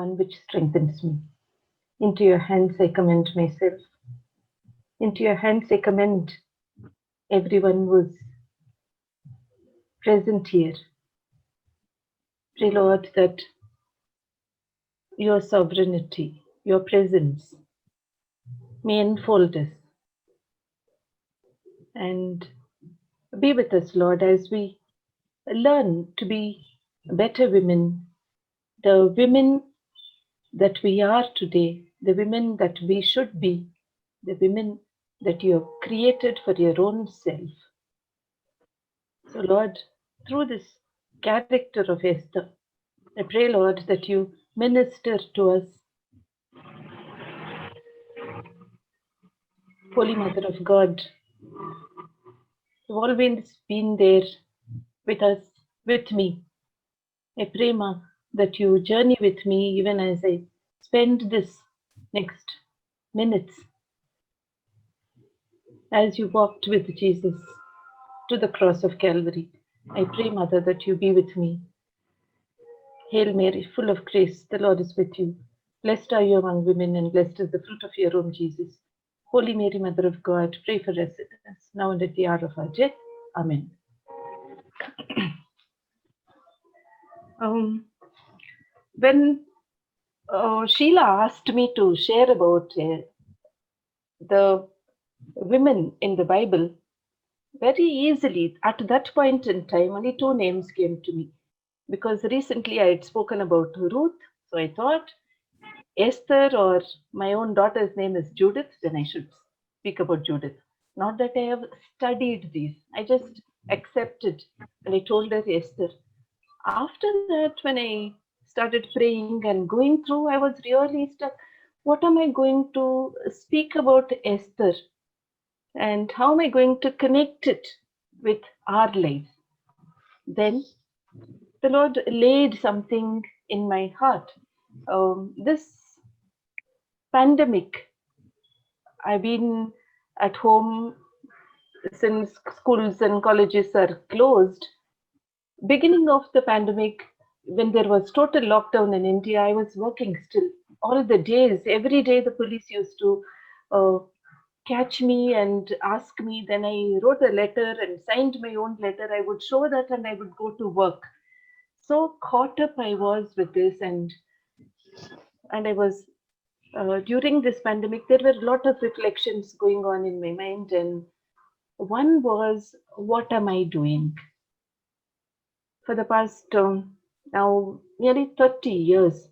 one which strengthens me. Into your hands I commend myself. Into your hands I commend everyone who's present here. Pray, Lord, that your sovereignty, your presence may enfold us and be with us, Lord, as we learn to be better women, the women that we are today, the women that we should be, the women that you have created for your own self. So, Lord, through this character of Esther, I pray, Lord, that you minister to us. Holy Mother of God, you've always been there with us, with me. I pray, Ma, that you journey with me even as I spend this next minutes as you walked with Jesus to the cross of Calvary. I pray, Mother, that you be with me. Hail Mary, full of grace, the Lord is with you. Blessed are you among women, and blessed is the fruit of your womb, Jesus. Holy Mary, Mother of God, pray for us sinners, now and at the hour of our death. Amen. When Sheila asked me to share about the women in the Bible, very easily, at that point in time, only two names came to me. Because recently I had spoken about Ruth, so I thought Esther, or my own daughter's name is Judith, then I should speak about Judith. Not that I have studied these, I just accepted and I told her Esther. After that, when I started praying and going through, I was really stuck. What am I going to speak about Esther? And how am I going to connect it with our lives? Then the Lord laid something in my heart. This pandemic, I've been at home since schools and colleges are closed. Beginning of the pandemic, when there was total lockdown in India, I was working still. All the days, every day the police used to catch me and ask me. Then I wrote a letter and signed my own letter. I would show that and I would go to work. So caught up I was with this, and I was during this pandemic, there were a lot of reflections going on in my mind, and one was, what am I doing? For the past now nearly 30 years,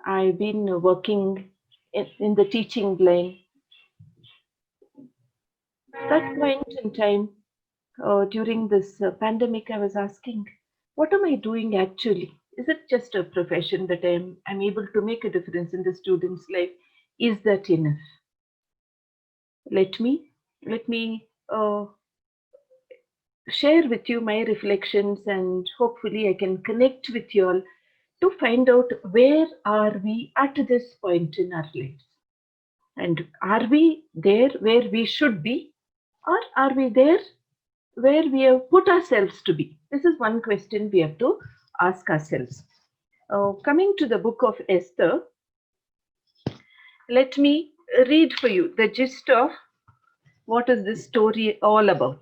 I've been working in the teaching line. At that point in time, during this pandemic, I was asking, what am I doing actually? Is it just a profession that I'm able to make a difference in the student's life? Is that enough? Let me share with you my reflections, and hopefully I can connect with you all to find out where are we at this point in our lives. And are we there where we should be, or are we there where we have put ourselves to be? This is one question we have to ask ourselves. Coming to the Book of Esther, let me read for you the gist of what is this story all about.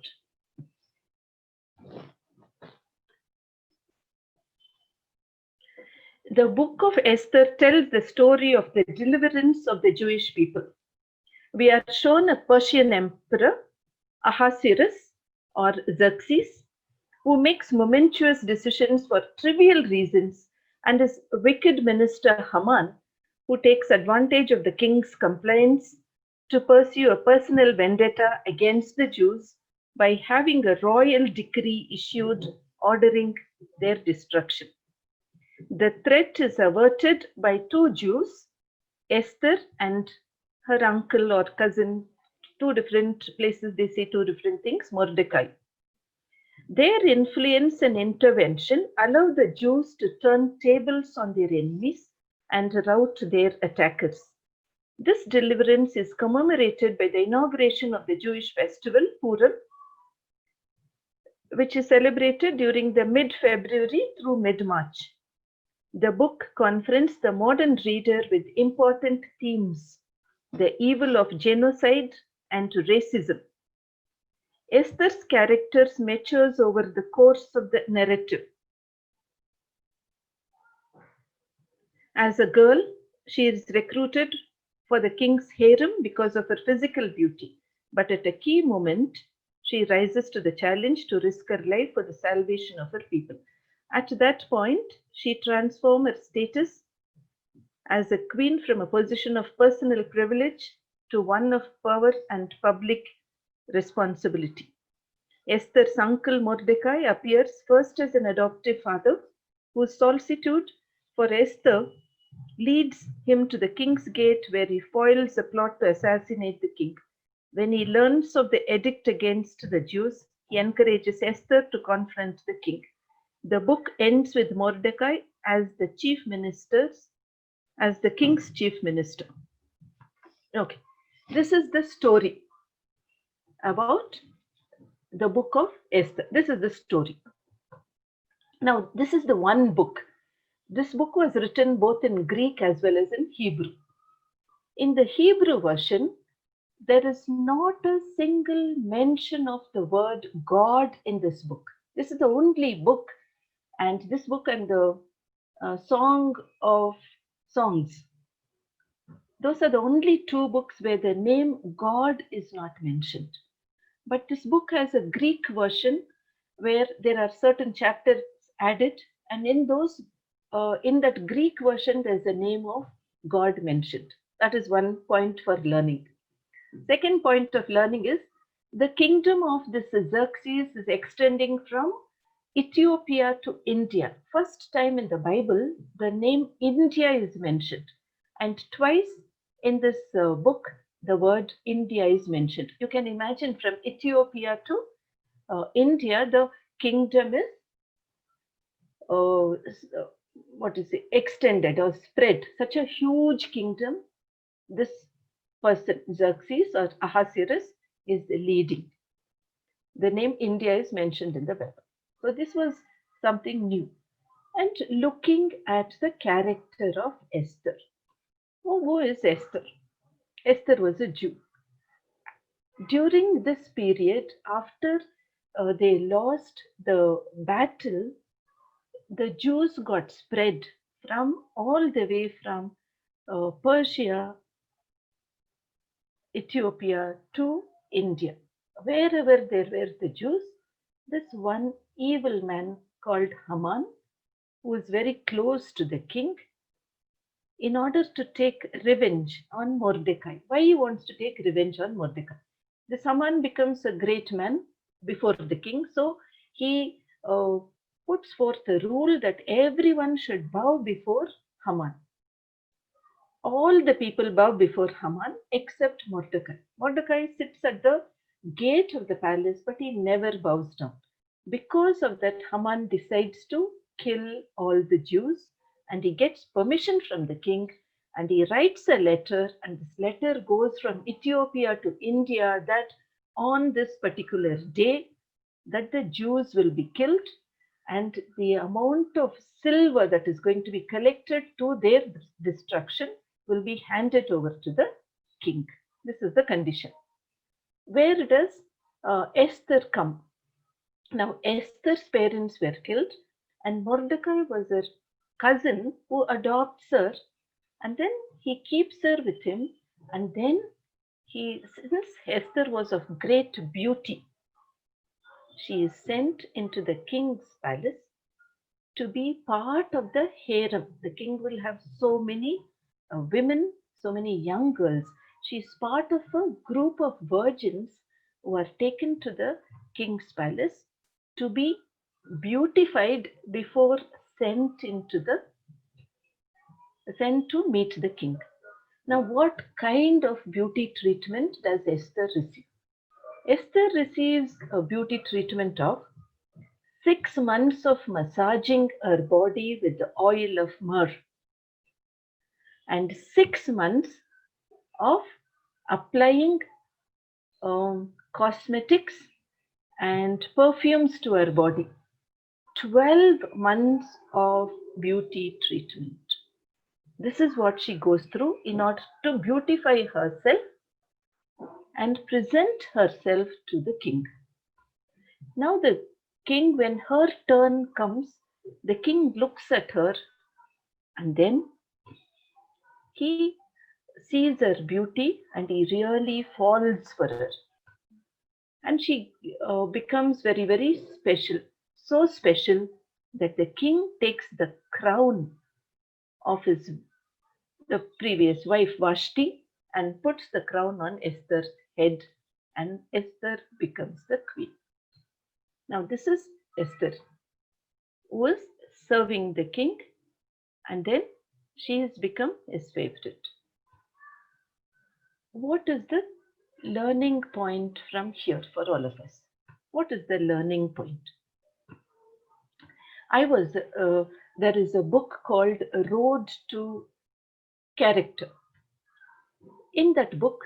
The Book of Esther tells the story of the deliverance of the Jewish people. We are shown a Persian emperor, Ahasuerus or Xerxes, who makes momentous decisions for trivial reasons, and his wicked minister Haman, who takes advantage of the king's compliance to pursue a personal vendetta against the Jews by having a royal decree issued ordering their destruction. The threat is averted by two Jews, Esther and her uncle or cousin. Two different places they say two different things, Mordecai. Their influence and intervention allow the Jews to turn tables on their enemies and rout their attackers. This deliverance is commemorated by the inauguration of the Jewish festival, Purim, which is celebrated during the mid-February through mid-March. The book confronts the modern reader with important themes: the evil of genocide and racism. Esther's characters matures over the course of the narrative. As a girl, she is recruited for the king's harem because of her physical beauty. But at a key moment, she rises to the challenge to risk her life for the salvation of her people. At that point, she transforms her status as a queen from a position of personal privilege to one of power and public responsibility. Esther's uncle Mordecai appears first as an adoptive father whose solicitude for Esther leads him to the king's gate, where he foils a plot to assassinate the king. When he learns of the edict against the Jews, he encourages Esther to confront the king. The book ends with Mordecai as the king's chief minister. Okay, this is the story about the book of Esther. This is the story. Now, this is the one book. This book was written both in Greek as well as in Hebrew. In the Hebrew version, there is not a single mention of the word God in this book. This is the only book, and this book and the Song of Songs, those are the only two books where the name God is not mentioned. But this book has a Greek version where there are certain chapters added, and in that Greek version, there's the name of God mentioned. That is one point for learning. Second point of learning is the kingdom of this Xerxes is extending from Ethiopia to India. First time in the Bible, the name India is mentioned, and twice in this book, the word India is mentioned. You can imagine from Ethiopia to India, the kingdom is extended or spread. Such a huge kingdom, this person, Xerxes or Ahasuerus, is leading. The name India is mentioned in the Bible. So this was something new. And looking at the character of Esther. Who is Esther? Esther was a Jew. During this period, after they lost the battle, the Jews got spread from all the way from Persia, Ethiopia to India. Wherever there were the Jews, this one evil man called Haman, who was very close to the king, in order to take revenge on Mordecai. Why he wants to take revenge on Mordecai? This Haman becomes a great man before the king, so he puts forth a rule that everyone should bow before Haman. All the people bow before Haman except Mordecai. Mordecai sits at the gate of the palace, but he never bows down. Because of that, Haman decides to kill all the Jews, and he gets permission from the king, and he writes a letter, and this letter goes from Ethiopia to India that on this particular day that the Jews will be killed, and the amount of silver that is going to be collected to their destruction will be handed over to the king. This is the condition. Where does Esther come? Now, Esther's parents were killed, and Mordecai was her cousin who adopts her, and then he keeps her with him, and then since Esther was of great beauty, she is sent into the king's palace to be part of the harem. The king will have so many women, so many young girls. She is part of a group of virgins who are taken to the king's palace to be beautified before sent to meet the king. Now, what kind of beauty treatment does Esther receive? Esther receives a beauty treatment of 6 months of massaging her body with the oil of myrrh, and 6 months of applying cosmetics and perfumes to her body. 12 months of beauty treatment. This is what she goes through in order to beautify herself and present herself to the king. Now, the king, when her turn comes, the king looks at her and then he sees her beauty and he really falls for her. And she becomes very, very special. So special that the king takes the crown of his the previous wife Vashti and puts the crown on Esther's head, and Esther becomes the queen. Now, this is Esther, who is serving the king, and then she has become his favorite. What is the learning point from here for all of us? What is the learning point? There is a book called Road to Character. In that book,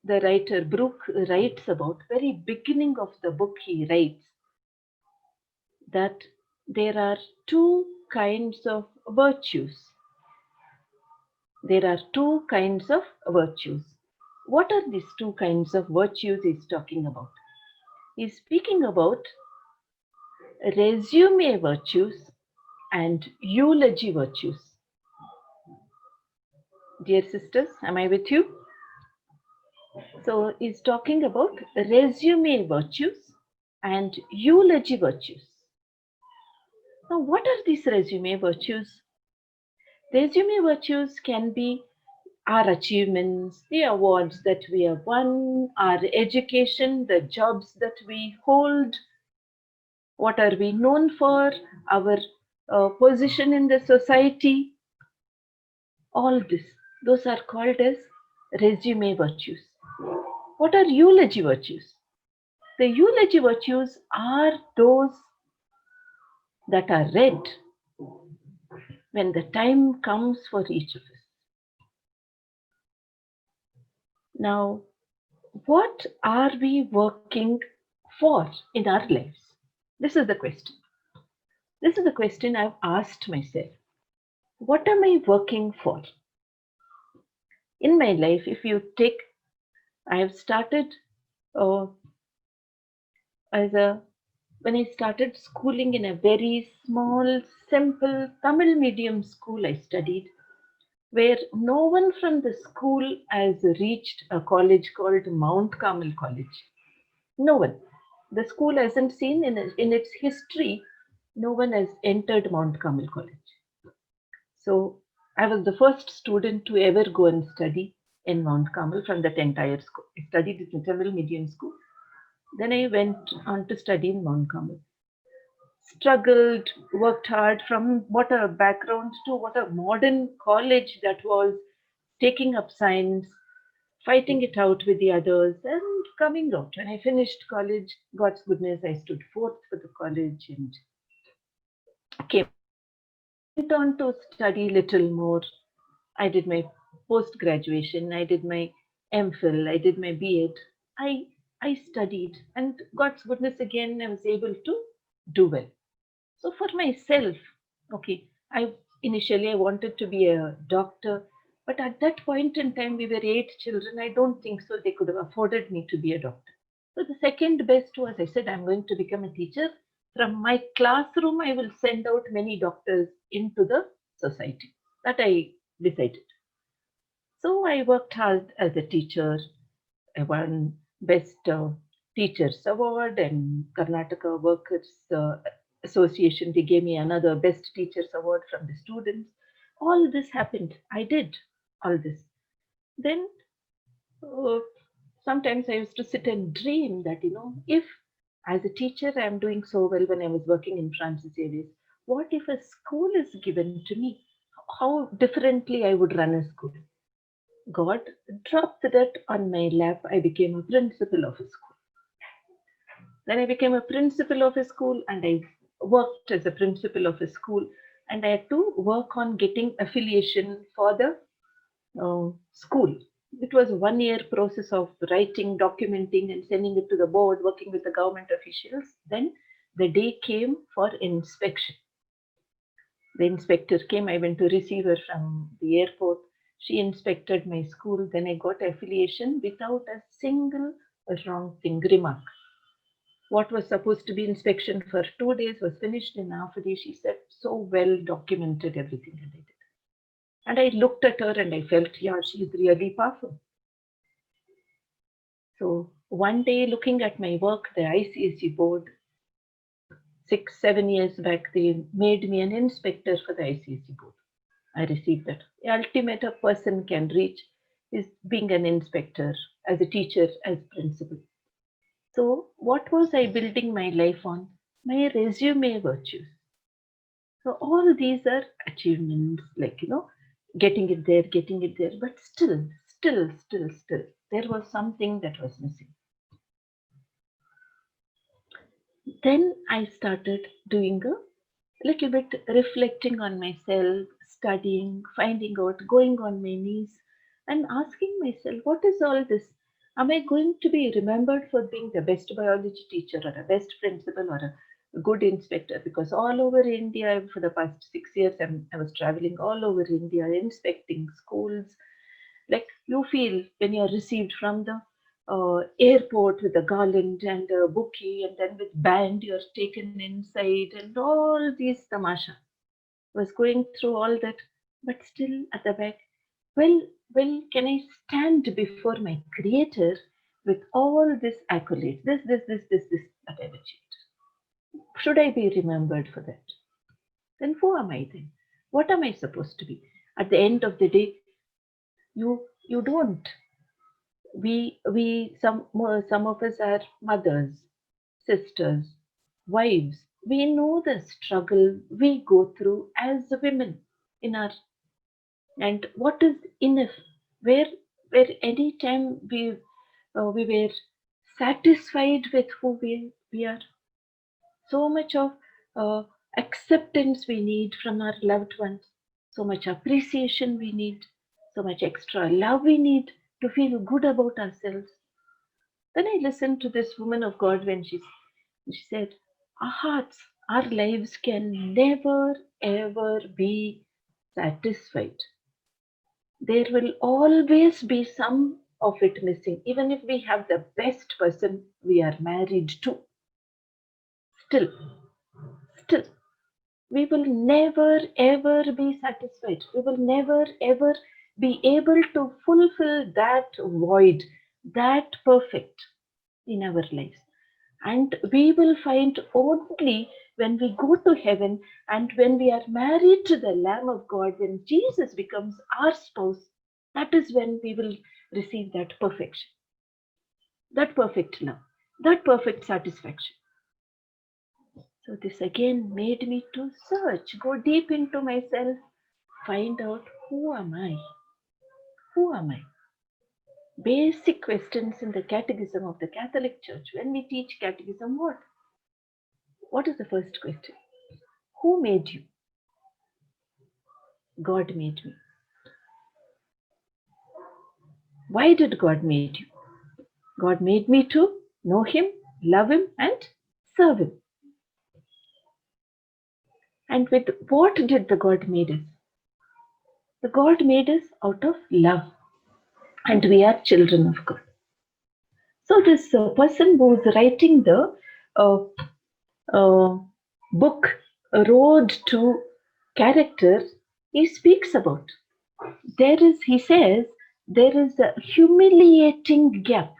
the writer Brooke writes about, very beginning of the book, he writes that there are two kinds of virtues. There are two kinds of virtues. What are these two kinds of virtues he's talking about? He's speaking about resume virtues and eulogy virtues. Dear sisters, am I with you? So he's talking about resume virtues and eulogy virtues. Now, what are these resume virtues? Resume virtues can be our achievements, the awards that we have won, our education, the jobs that we hold, what are we known for, our position in the society, all this. Those are called as resume virtues. What are eulogy virtues? The eulogy virtues are those that are read when the time comes for each of us. Now, what are we working for in our lives? This is the question. This is the question I've asked myself. What am I working for? In my life, if you take, I have started when I started schooling in a very small, simple Tamil medium school I studied, where no one from the school has reached a college called Mount Carmel College. No one. The school hasn't seen in its history, no one has entered Mount Carmel College. So I was the first student to ever go and study in Mount Carmel from that entire school. I studied in a Tamil medium school. Then I went on to study in Mount Carmel. Struggled, worked hard from what a background to what a modern college that was, taking up science, fighting it out with the others, and coming out. When I finished college, God's goodness, I stood fourth for the college and came on to study little more. I did my post graduation, I did my MPhil, I did my B.Ed. I studied, and God's goodness again, I was able to do well. So for myself, okay, I wanted to be a doctor, but at that point in time we were 8 children. I don't think so they could have afforded me to be a doctor. So the second best was, I said, I'm going to become a teacher. From my classroom, I will send out many doctors into the society. That I decided. So I worked hard as a teacher. I won Best Teachers Award, and Karnataka Workers Association, they gave me another Best Teachers Award from the students. All this happened. I did all this. Then uh, sometimes I used to sit and dream that, if as a teacher I am doing so well when I was working in Francis Xavier's, what if a school is given to me? How differently I would run a school. God dropped that on my lap. I became a principal of a school. Then I became a principal of a school, and I worked as a principal of a school, and I had to work on getting affiliation for the school. It was a 1 year process of writing, documenting, and sending it to the board, working with the government officials. Then the day came for inspection. The inspector came. I went to receive her from the airport. She inspected my school. Then I got affiliation without a single wrong thing remark. What was supposed to be inspection for 2 days was finished in half a day. She said, so well documented everything that I did. And I looked at her and I felt, yeah, she's really powerful. So one day, looking at my work, the ICSE board, 6-7 years back, they made me an inspector for the ICSE board. I received that. The ultimate a person can reach is being an inspector, as a teacher, as principal. So what was I building my life on? My resume virtues. So all these are achievements, like, getting it there, but still, there was something that was missing. Then I started doing a little bit reflecting on myself, studying, finding out, going on my knees, and asking myself, what is all this? Am I going to be remembered for being the best biology teacher or a best principal or a good inspector? Because all over India, for the past 6 years, I was traveling all over India, inspecting schools. Like you feel when you're received from the airport with a garland and a bouquet, and then with band you're taken inside, and all these tamasha. Was going through all that, but still at the back, well, can I stand before my creator with all this accolades, this that I've achieved? Should I be remembered for that? Then who am I then? What am I supposed to be? At the end of the day, you don't. Some of us are mothers, sisters, wives. We know the struggle we go through as women in our, and what is enough, where any time we were satisfied with who we are. So much of uh, acceptance we need from our loved ones, so much appreciation we need, so much extra love we need to feel good about ourselves. Then I listened to this woman of God when she said, our hearts, our lives can never ever be satisfied. There will always be some of it missing, even if we have the best person we are married to. Still, still, we will never ever be satisfied. We will never ever be able to fulfill that void, that perfect in our lives. And we will find only when we go to heaven and when we are married to the Lamb of God, when Jesus becomes our spouse, that is when we will receive that perfection, that perfect love, that perfect satisfaction. So this again made me to search, go deep into myself, find out who am I? Who am I? Basic questions in the Catechism of the Catholic Church. When we teach Catechism, what is the first question? Who made you? God made me. Why did God made you? God made me to know Him, love Him, and serve Him. And with what did the God made us? The God made us out of love, and we are children of God. So this person who is writing the uh, book Road to Character, he speaks about. He says, there is a humiliating gap.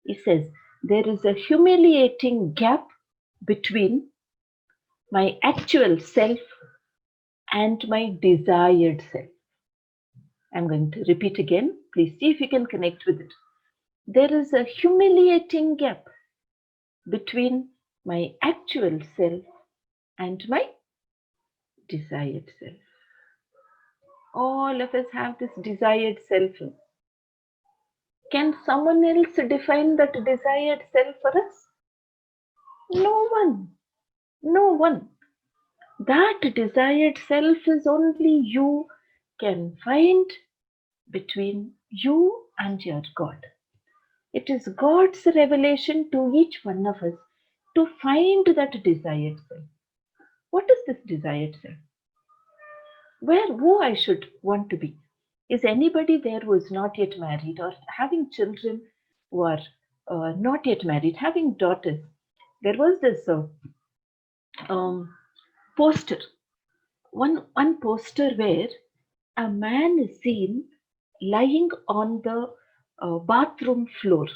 He says, there is a humiliating gap between my actual self and my desired self. I'm going to repeat again. Please see if you can connect with it. There is a humiliating gap between my actual self and my desired self. All of us have this desired self. Can someone else define that desired self for us? No one. No one. That desired self is only you can find between you and your God. It is God's revelation to each one of us. to find that desired self. What is this desired self? Who I should want to be? Is anybody there who is not yet married or having children who are not yet married, having daughters? There was this um, poster, one poster where a man is seen lying on the bathroom floor.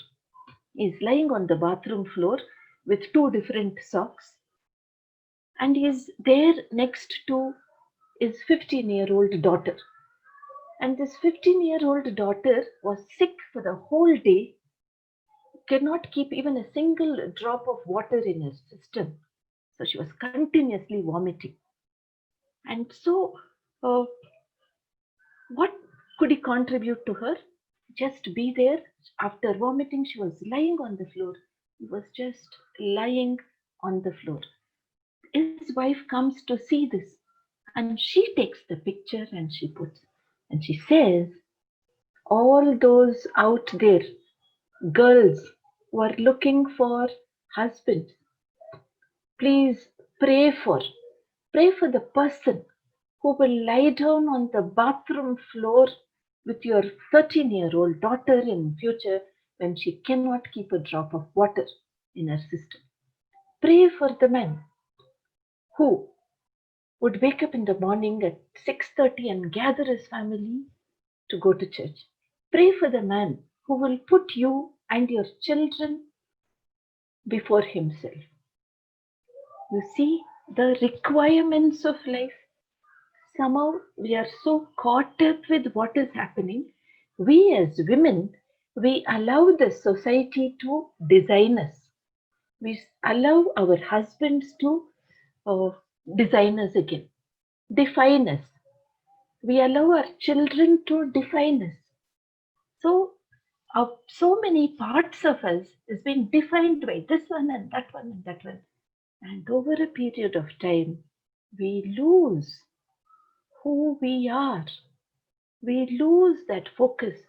He's lying on the bathroom floor with two different socks, and he's there next to his 15-year-old daughter. And this 15-year-old daughter was sick for the whole day, cannot keep even a single drop of water in her system. So she was continuously vomiting. And so, uh, what could he contribute to her? Just be there. After vomiting, she was lying on the floor. He was just lying on the floor. His wife comes to see this, and she takes the picture and she puts, and she says, all those out there, girls who are looking for husbands, please pray for the person who will lie down on the bathroom floor with your 13-year-old daughter in future when she cannot keep a drop of water in her system. Pray for the man who would wake up in the morning at 6:30 and gather his family to go to church. Pray for the man who will put you and your children before himself. You see the requirements of life. Somehow we are so caught up with what is happening. We as women, we allow the society to design us. We allow our husbands to uh, design us again, define us. We allow our children to define us. So many parts of us is being defined by this one and that one and that one. And over a period of time, we lose who we are. We lose that focus,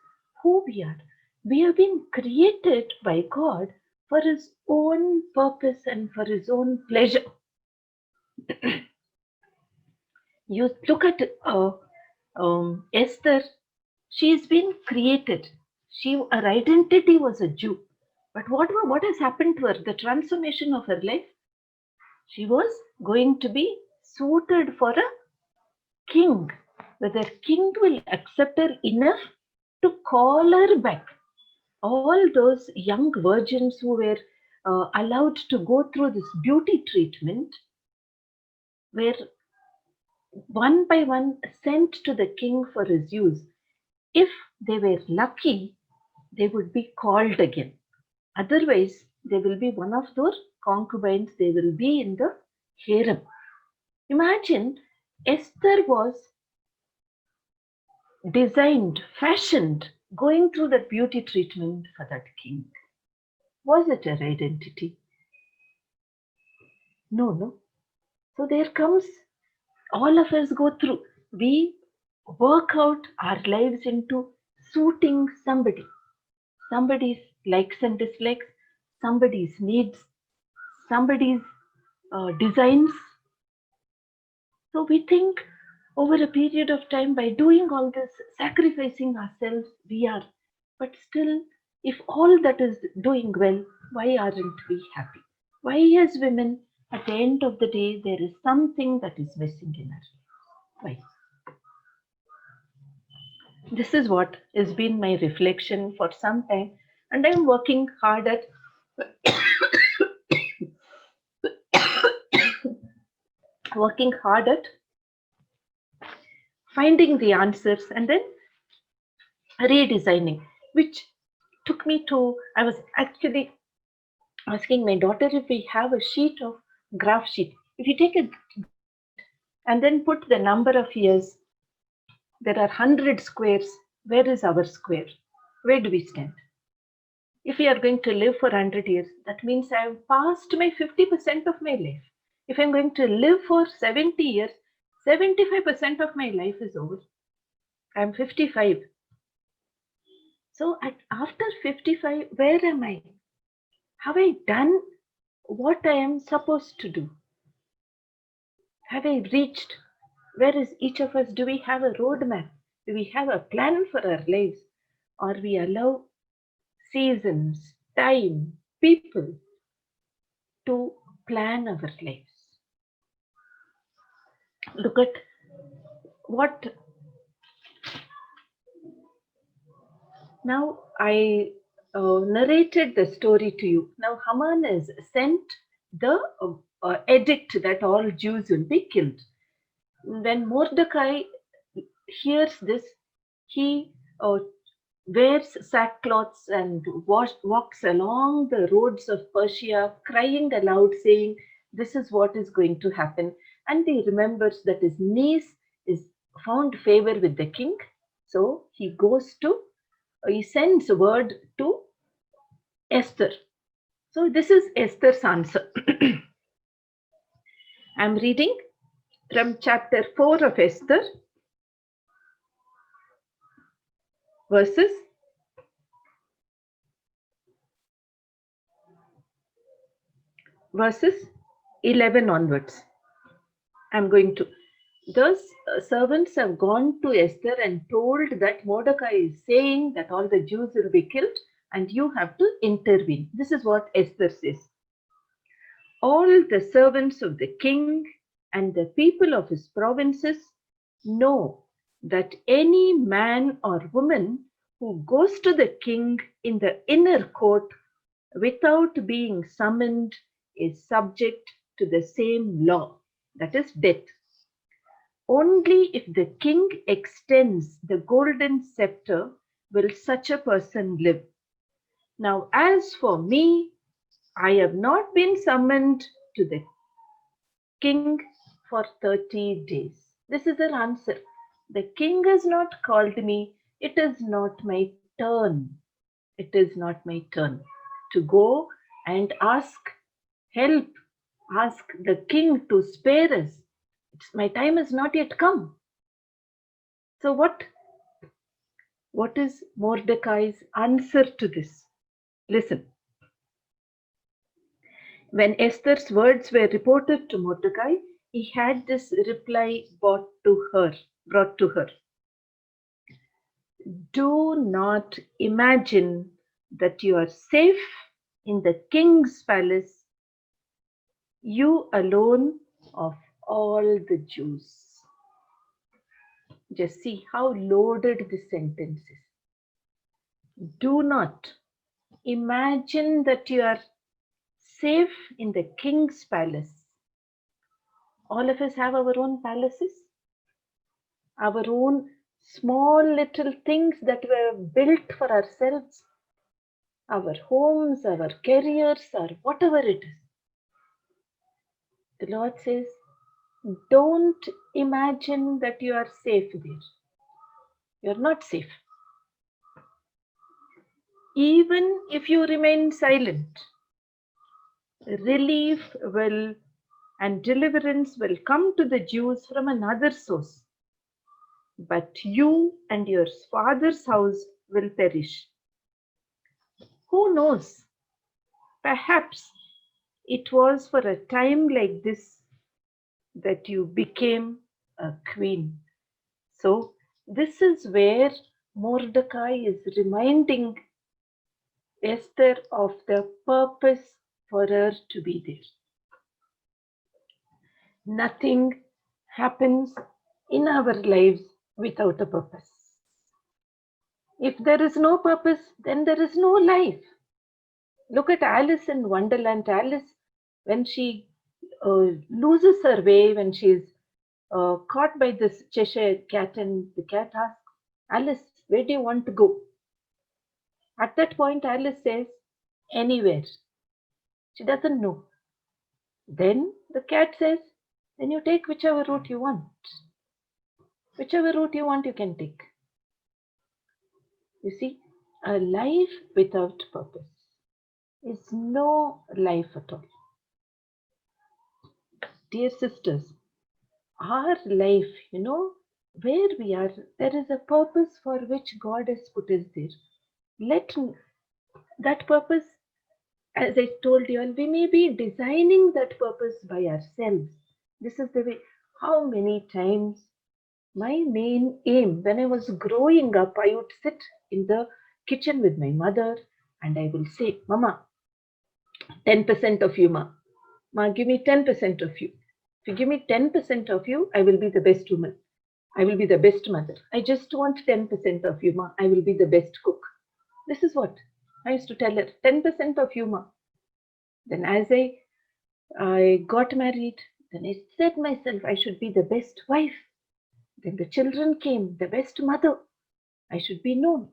who we are. We have been created by God for His own purpose and for His own pleasure. You look at Esther, she's been created. Her identity was a Jew. But what has happened to her? The transformation of her life? She was going to be suited for a king. Whether king will accept her enough to call her back. All those young virgins who were allowed to go through this beauty treatment were one by one sent to the king for his use. If they were lucky, they would be called again. Otherwise, they will be one of those concubines, they will be in the harem. Imagine Esther was designed, fashioned, going through that beauty treatment for that king. Was it her identity? No. So there comes, all of us go through. We work out our lives into suiting somebody's likes and dislikes, somebody's needs, somebody's designs. So we think over a period of time, by doing all this, sacrificing ourselves, we are. But still, if all that is doing well, why aren't we happy? Why, as women, at the end of the day, there is something that is missing in our life? Why? This is what has been my reflection for some time, and I'm working hard at finding the answers and then redesigning, which took me to, I was actually asking my daughter if we have a sheet of graph sheet. If you take a and then put the number of years, there are 100 squares. Where is our square? Where do we stand? If we are going to live for 100 years, that means I have passed my 50% of my life. If I'm going to live for 70 years, 75% of my life is over. I'm 55. So after 55, where am I? Have I done what I am supposed to do. Have I reached? Where is each of us? Do we have a roadmap? Do we have a plan for our lives? Or we allow seasons, time, people to plan our lives? Look at what now I narrated the story to you. Now Haman has sent the edict that all Jews will be killed. When Mordecai hears this, he wears sackcloths and walks along the roads of Persia, crying aloud, saying, "This is what is going to happen." And he remembers that his niece is found favor with the king. So he sends word to Esther. So this is Esther's answer. I'm reading from chapter 4 of Esther, verses 11 onwards. I'm going to. Those servants have gone to Esther and told that Mordecai is saying that all the Jews will be killed and you have to intervene. This is what Esther says. All the servants of the king and the people of his provinces know that any man or woman who goes to the king in the inner court without being summoned is subject to the same law, that is death. Only if the king extends the golden scepter will such a person live. Now, as for me, I have not been summoned to the king for 30 days. This is her answer. The king has not called me. It is not my turn. It is not my turn to go and ask help, ask the king to spare us. My time has not yet come. So what is Mordecai's answer to this? Listen. When Esther's words were reported to Mordecai, he had this reply brought to her. Do not imagine that you are safe in the king's palace, you alone of all the Jews. Just see how loaded this sentence is. Do not imagine that you are safe in the king's palace. All of us have our own palaces, our own small little things that were built for ourselves, our homes, our careers, or whatever it is. The Lord says, don't imagine that you are safe there. You are not safe. Even if you remain silent, relief will and deliverance will come to the Jews from another source. But you and your father's house will perish. Who knows? Perhaps it was for a time like this that you became a queen. So, this is where Mordecai is reminding Esther of the purpose for her to be there. Nothing happens in our lives without a purpose. If there is no purpose, then there is no life. Look at Alice in Wonderland. Alice, when she loses her way, when she is caught by this Cheshire cat, and the cat asks, Alice, where do you want to go? At that point, Alice says, anywhere. She doesn't know. Then the cat says, then you take whichever route you want. Whichever route you want, you can take. You see, a life without purpose is no life at all. Dear sisters, our life, where we are, there is a purpose for which God has put us there. Let that purpose As I told you, we may be designing that purpose by ourselves. This is the way. How many times my main aim when I was growing up, I would sit in the kitchen with my mother and I will say, Mama, 10% of you, Ma. Ma, give me 10% of you. If you give me 10% of you, I will be the best woman. I will be the best mother. I just want 10% of you, Ma. I will be the best cook. This is what I used to tell her, 10% of you, Ma. Then as I got married, then I said myself I should be the best wife. Then the children came, the best mother. I should be known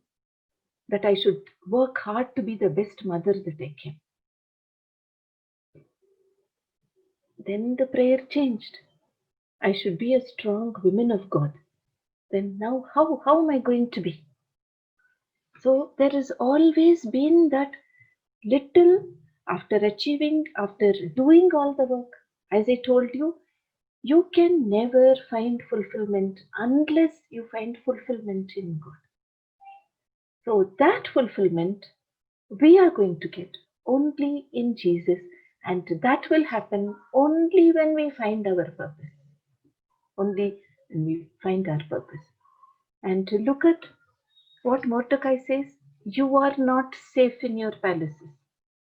that I should work hard to be the best mother that I can. Then the prayer changed. I should be a strong woman of God. Then now how am I going to be? So there has always been that little after achieving, after doing all the work. As I told you, you can never find fulfillment unless you find fulfillment in God. So that fulfillment we are going to get only in Jesus, and that will happen only when we find our purpose. Only when we find our purpose. And to look at what Mordecai says, you are not safe in your palaces.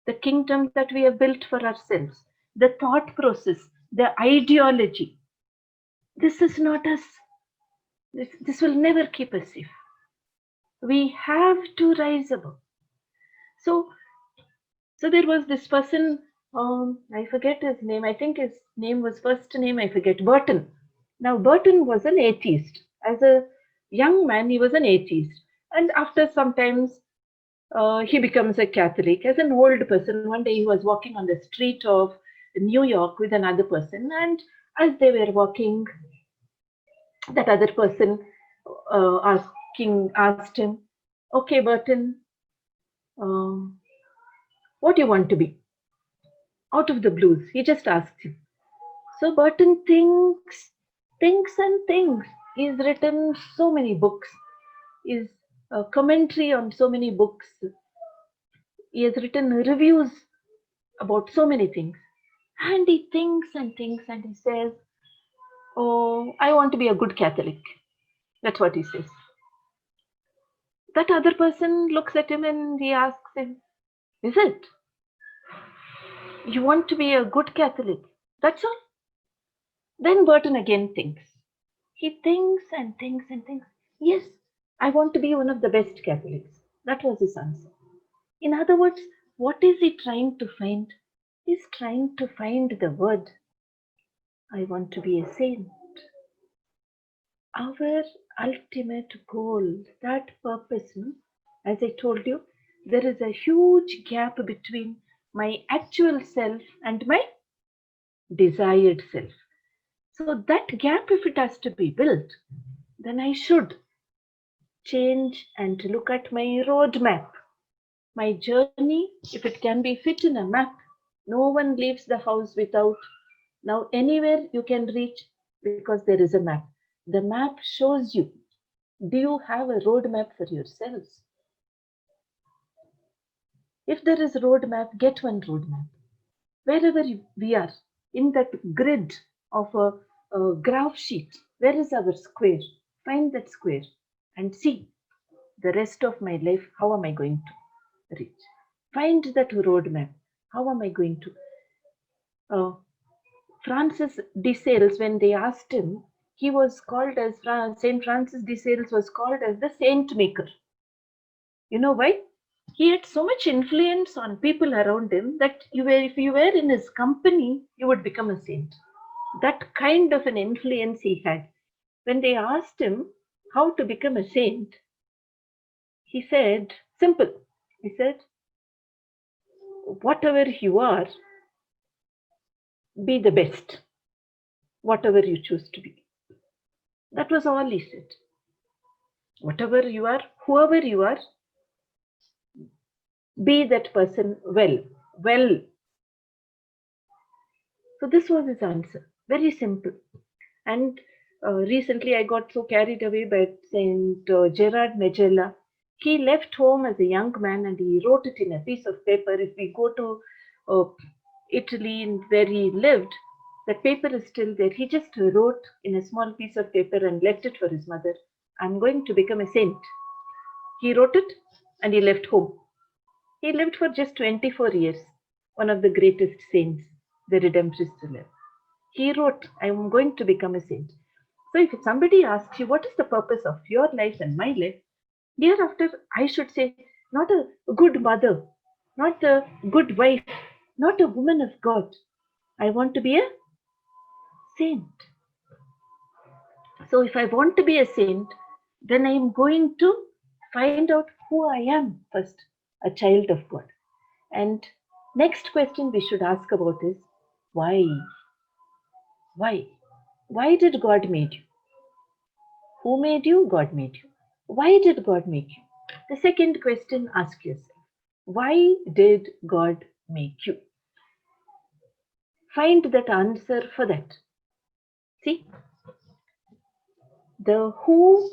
The kingdom that we have built for ourselves, the thought process, the ideology, this is not us. This will never keep us safe. We have to rise above. So there was this person, I forget his name. I think his name was first name, I forget, Burton. Now, Burton was an atheist. As a young man, he was an atheist. And after sometimes he becomes a Catholic. As an old person, one day he was walking on the street of New York with another person. And as they were walking, that other person asked him, okay, Burton, what do you want to be? Out of the blues, he just asked him. So Burton thinks and thinks. He's written so many books. He's a commentary on so many books. He has written reviews about so many things. And he thinks and thinks and he says, oh, I want to be a good Catholic. That's what he says. That other person looks at him and he asks him, is it? You want to be a good Catholic? That's all? Then Burton again thinks. He thinks and thinks and thinks. Yes, I want to be one of the best Catholics. That was his answer. In other words, what is he trying to find? He's trying to find the word. I want to be a saint. Our ultimate goal, that purpose, as I told you, there is a huge gap between my actual self and my desired self. So that gap, if it has to be built, then I should change and look at my roadmap. My journey, if it can be fit in a map, no one leaves the house without. Now, anywhere you can reach because there is a map. The map shows you. Do you have a roadmap for yourselves? If there is a roadmap, get one roadmap. Wherever we are, in that grid of a graph sheet, where is our square? Find that square and see the rest of my life, how am I going to reach? Find that roadmap. How am I going to? Francis de Sales, when they asked him, he was called as Saint Francis de Sales was called as the saint maker. You know why? He had so much influence on people around him that if you were in his company, you would become a saint. That kind of an influence he had. When they asked him how to become a saint, he said, simple. He said, whatever you are, be the best. Whatever you choose to be. That was all he said. Whatever you are, whoever you are, be that person well. So this was his answer. Very simple. And recently I got so carried away by Saint Gerard Majella. He left home as a young man and he wrote it in a piece of paper. If we go to uh, Italy and where he lived, that paper is still there. He just wrote in a small piece of paper and left it for his mother. I'm going to become a saint. He wrote it and he left home. He lived for just 24 years, one of the greatest saints the Redemptorists to live. He wrote, I am going to become a saint. So if somebody asks you, what is the purpose of your life and my life? Hereafter, I should say, not a good mother, not a good wife, not a woman of God. I want to be a saint. So if I want to be a saint, then I am going to find out who I am first, a child of God. And next question we should ask about is why? Why? Why did God make you? Who made you? God made you. Why did God make you? The second question, ask yourself. Why did God make you? Find that answer for that. See, the who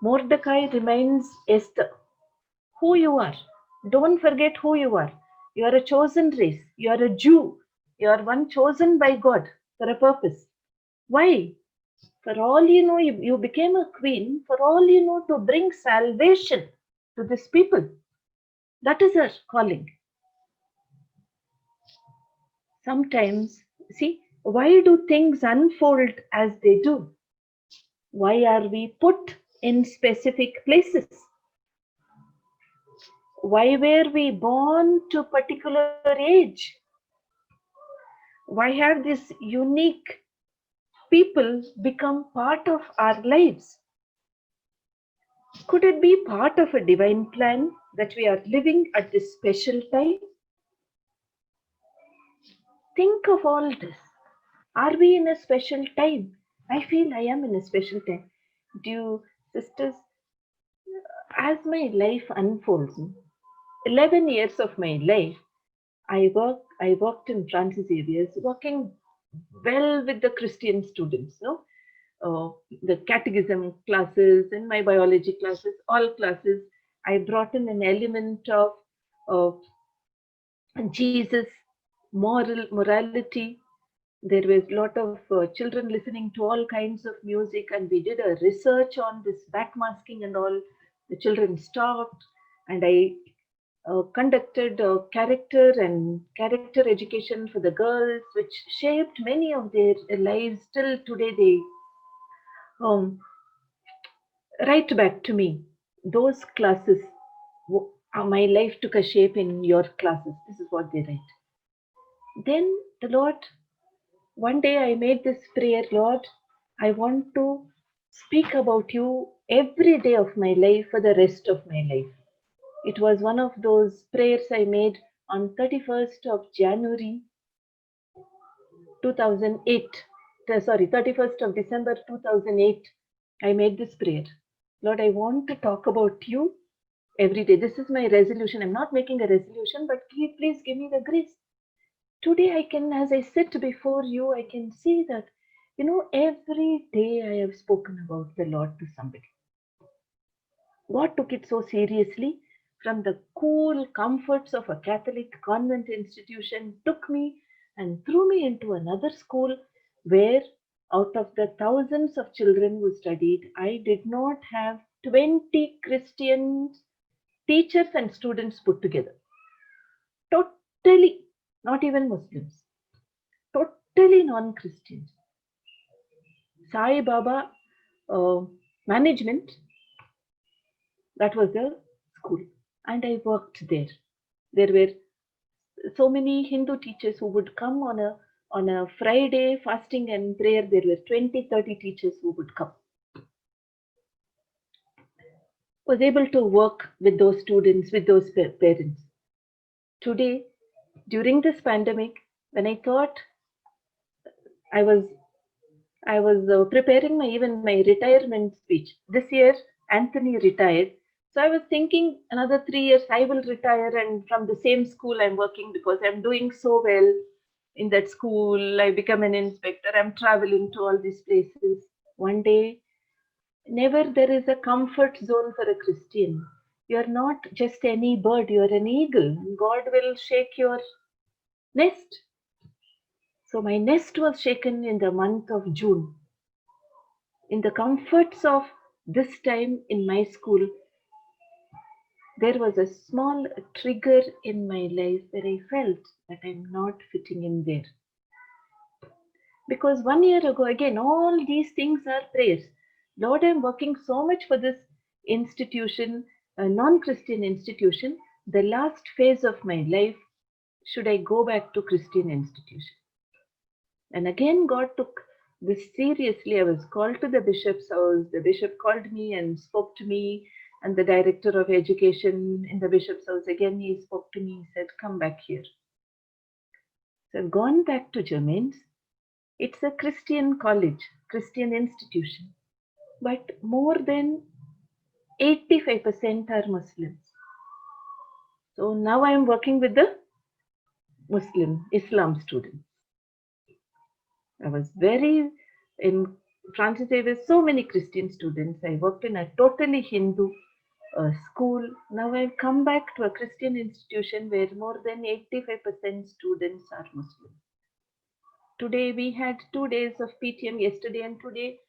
Mordecai reminds Esther who you are. Don't forget who you are. You are a chosen race. You are a Jew. You are one chosen by God for a purpose. Why? For all you know, you became a queen. For all you know, to bring salvation to this people. That is our calling. Sometimes, see, why do things unfold as they do? Why are we put in specific places? Why were we born to a particular age? Why have these unique people become part of our lives? Could it be part of a divine plan that we are living at this special time? Think of all this. Are we in a special time? I feel I am in a special time. Do you, sisters, as my life unfolds, 11 years of my life, I worked in Francis areas, working well with the Christian students, no? The catechism classes and my biology classes, all classes, I brought in an element of Jesus, morality. There was a lot of children listening to all kinds of music, and we did a research on this backmasking and all. The children stopped, and I conducted character education for the girls, which shaped many of their lives. Till today, they um, write back to me. Those classes, my life took a shape in your classes. This is what they write. Then the Lord, one day I made this prayer, Lord, I want to speak about you every day of my life for the rest of my life. It was one of those prayers I made on 31st of January 2008. Sorry, 31st of December 2008. I made this prayer. Lord, I want to talk about you every day. This is my resolution. I'm not making a resolution, but please give me the grace. Today I can, as I sit before you, I can see that, every day I have spoken about the Lord to somebody. God took it so seriously. From the cool comforts of a Catholic convent institution, took me and threw me into another school where, out of the thousands of children who studied, I did not have 20 Christian teachers and students put together. Totally, not even Muslims, totally non-Christians. Sai Baba management, that was the school, and I worked there. There were so many Hindu teachers who would come on a Friday fasting and prayer. There were 20-30 teachers who would come. Was able to work with those students, with those parents. Today, during this pandemic, when I thought I was preparing my retirement speech. This year, Anthony retired. So I was thinking another 3 years I will retire, and from the same school I'm working because I'm doing so well in that school. I become an inspector. I'm traveling to all these places. One day, never there is a comfort zone for a Christian. You're not just any bird, you're an eagle, and God will shake your nest. So my nest was shaken in the month of June. In the comforts of this time in my school, there was a small trigger in my life where I felt that I'm not fitting in there. Because 1 year ago, again, all these things are prayers. Lord, I'm working so much for this institution, a non Christian institution. The last phase of my life, should I go back to Christian institution? And again, God took this seriously. I was called to the bishop's house. The bishop called me and spoke to me. And the director of education in the bishop's house, again, he spoke to me. He said, come back here. So I've gone back to Germain's. It's a Christian college, Christian institution. But more than 85% are Muslims. So now I am working with the Islam students. I was in Francis Xavier, so many Christian students. I worked in a totally Hindu school. Now I've come back to a Christian institution where more than 85% students are Muslim. Today we had 2 days of PTM, yesterday and today.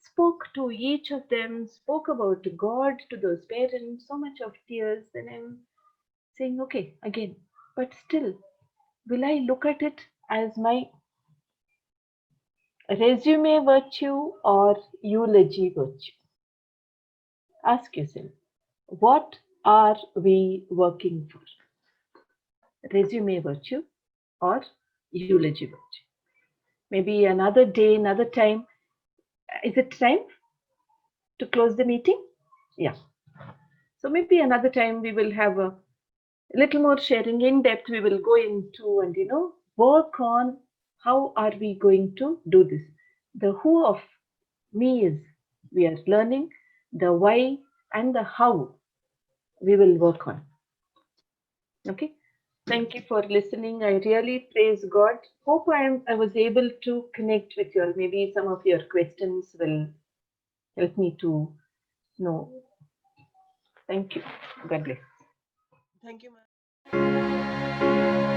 Spoke to each of them, spoke about God to those parents, so much of tears. Then I'm saying, okay, again, but still, will I look at it as my resume virtue or eulogy virtue? Ask yourself, what are we working for? Resume virtue or eulogy virtue? Maybe another day, another time. Is it time to close the meeting? Yeah. So maybe another time we will have a little more sharing in depth. We will go into and work on how are we going to do this. The who of me is we are learning, the why and the how we will work on. Okay. Thank you for listening. I really praise God. Hope I was able to connect with you all. Maybe some of your questions will help me to know. Thank you. God bless. Thank you, ma'am.